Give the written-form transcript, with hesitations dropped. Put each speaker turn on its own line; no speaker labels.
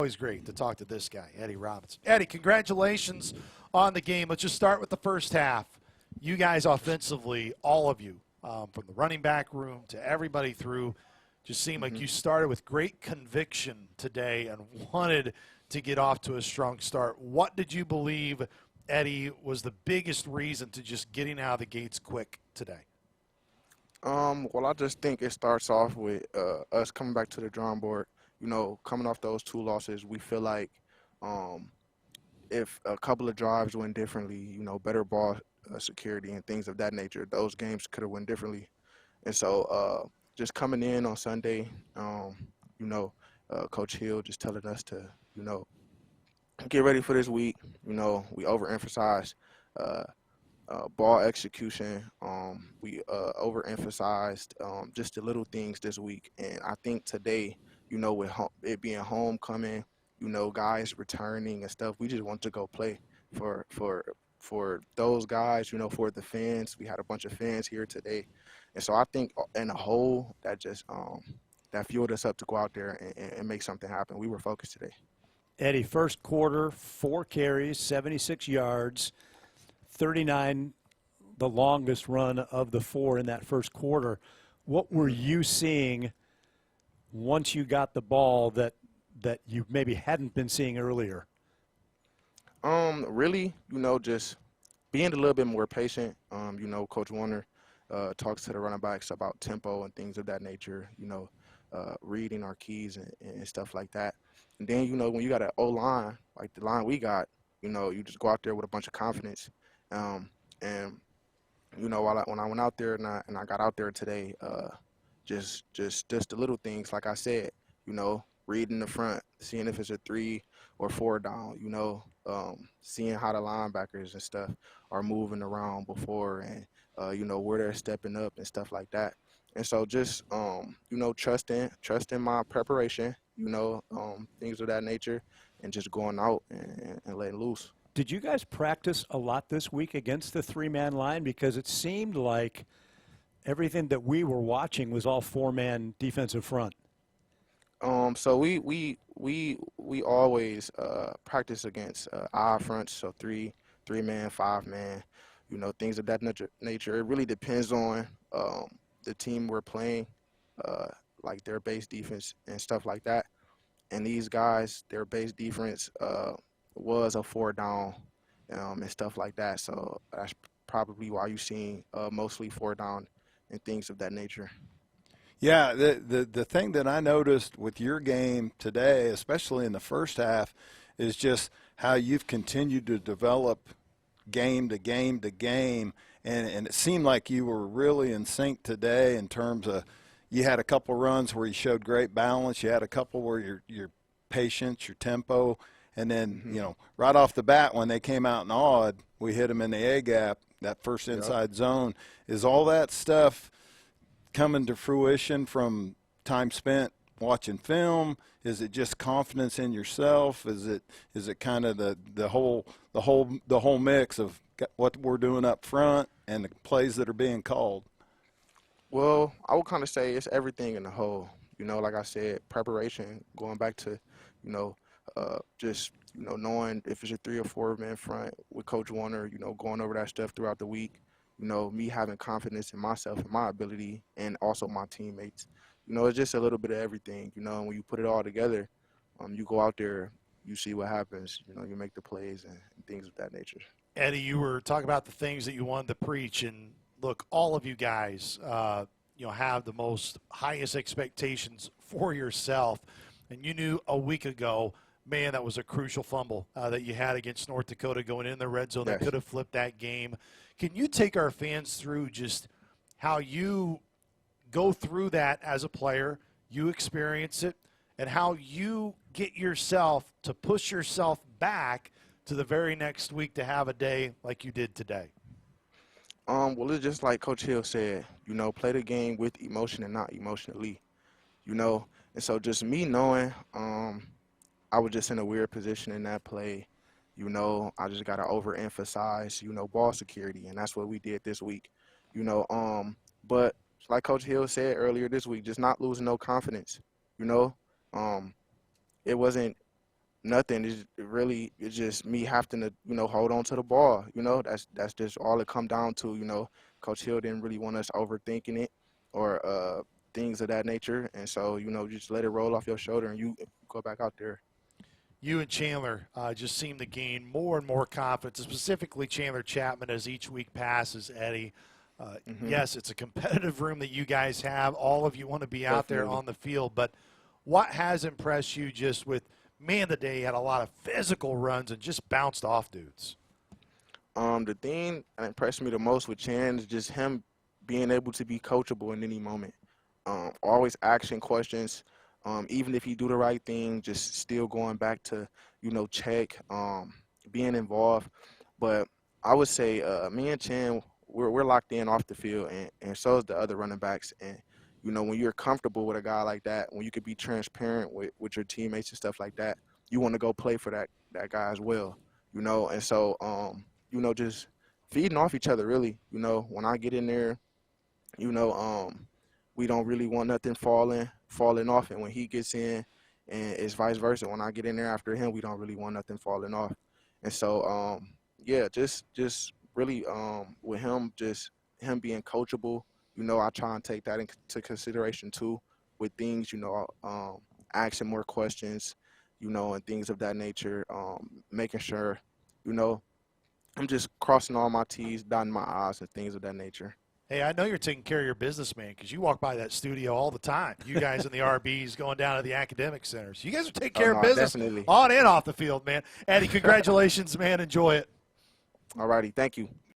Always great to talk to this guy, Eddie Robinson. Eddie, congratulations on the game. Let's just start with the first half. You guys offensively, all of you, from the running back room to everybody through, just seemed like you started with great conviction today and wanted to get off to a strong start. What did you believe, Eddie, was the biggest reason to just getting out of the gates quick today?
Well, I just think it starts off with us coming back to the drawing board. You know, coming off those 2 losses, we feel like if a couple of drives went differently, you know, better ball security and things of that nature, those games could have went differently. And so just coming in on Sunday, you know, Coach Hill just telling us to, you know, get ready for this week. You know, we overemphasized ball execution. We overemphasized just the little things this week. And I think today, you know, with it being homecoming, you know, guys returning and stuff, we just want to go play for those guys, you know, for the fans. We had a bunch of fans here today. And so I think in a whole, that just that fueled us up to go out there and make something happen. We were focused today.
Eddie, first quarter, 4 carries, 76 yards, 39, the longest run of the 4 in that first quarter. What were you seeing once you got the ball that you maybe hadn't been seeing earlier?
Really, you know, just being a little bit more patient. You know, Coach Warner talks to the running backs about tempo and things of that nature, you know, reading our keys and stuff like that. And then, you know, when you got an O-line, like the line we got, you know, you just go out there with a bunch of confidence. And, you know, when I went out there and I got out there today, just the little things, like I said, you know, reading the front, seeing if it's a 3 or 4 down, you know, seeing how the linebackers and stuff are moving around before and, you know, where they're stepping up and stuff like that. And so just, you know, trusting my preparation, you know, things of that nature, and just going out and letting loose.
Did you guys practice a lot this week against the 3-man line? Because it seemed like everything that we were watching was all 4-man defensive front.
So we always practice against odd fronts, so 3-man, 5-man, you know, things of that nature. It really depends on the team we're playing, like their base defense and stuff like that. And these guys, their base defense was a 4 down and stuff like that. So that's probably why you're seeing mostly 4 down and things of that nature.
Yeah, the thing that I noticed with your game today, especially in the first half, is just how you've continued to develop game to game to game. And it seemed like you were really in sync today in terms of you had a couple runs where you showed great balance. You had a couple where your patience, your tempo, and then, you know, right off the bat when they came out in odd, we hit them in the A-gap, that first inside zone. Is all that stuff coming to fruition from time spent watching film? Is it just confidence in yourself? Is it kind of the whole mix of what we're doing up front and the plays that are being called?
Well, I would kind of say it's everything in the whole. You know, like I said, preparation, going back to, you know, just, you know, knowing if it's a 3 or 4-man front with Coach Warner, you know, going over that stuff throughout the week. You know, me having confidence in myself and my ability and also my teammates. You know, it's just a little bit of everything. You know, and when you put it all together, you go out there, you see what happens. You know, you make the plays and things of that nature.
Eddie, you were talking about the things that you wanted to preach, and look, all of you guys, you know, have the most highest expectations for yourself, and you knew a week ago, man, that was a crucial fumble that you had against North Dakota going in the red zone that could have flipped that game. Can you take our fans through just how you go through that as a player, you experience it, and how you get yourself to push yourself back to the very next week to have a day like you did today?
Well, it's just like Coach Hill said, you know, play the game with emotion and not emotionally, you know. And so just me knowing I was just in a weird position in that play. You know, I just got to overemphasize, you know, ball security, and that's what we did this week. You know, but like Coach Hill said earlier this week, just not losing no confidence. You know, it wasn't nothing. It's just me having to, hold on to the ball. That's just all it come down to. Coach Hill didn't really want us overthinking it or things of that nature. And so, just let it roll off your shoulder and you go back out there.
You and Chandler just seem to gain more and more confidence, specifically Chandler Chapman as each week passes, Eddie. Yes, it's a competitive room that you guys have. All of you want to be out there on the field. But what has impressed you just with man today? Had a lot of physical runs and just bounced off dudes.
The thing that impressed me the most with Chan is just him being able to be coachable in any moment. Always asking questions. Even if you do the right thing, just still going back to, check, being involved. But I would say me and Chan, we're locked in off the field, and so is the other running backs. And, when you're comfortable with a guy like that, when you could be transparent with your teammates and stuff like that, you want to go play for that guy as well, And so, just feeding off each other, really. When I get in there, we don't really want nothing falling off. And when he gets in, and it's vice versa. When I get in there after him, we don't really want nothing falling off. And so, just really with him, just him being coachable, I try and take that into consideration too with things, asking more questions, and things of that nature, making sure, I'm just crossing all my T's, dotting my I's, and things of that nature.
Hey, I know you're taking care of your business, man, because you walk by that studio all the time. You guys in the RBs going down to the academic centers. You guys are taking care of business
definitely.
On and off the field, man. Eddie, congratulations, man. Enjoy it.
All righty. Thank you.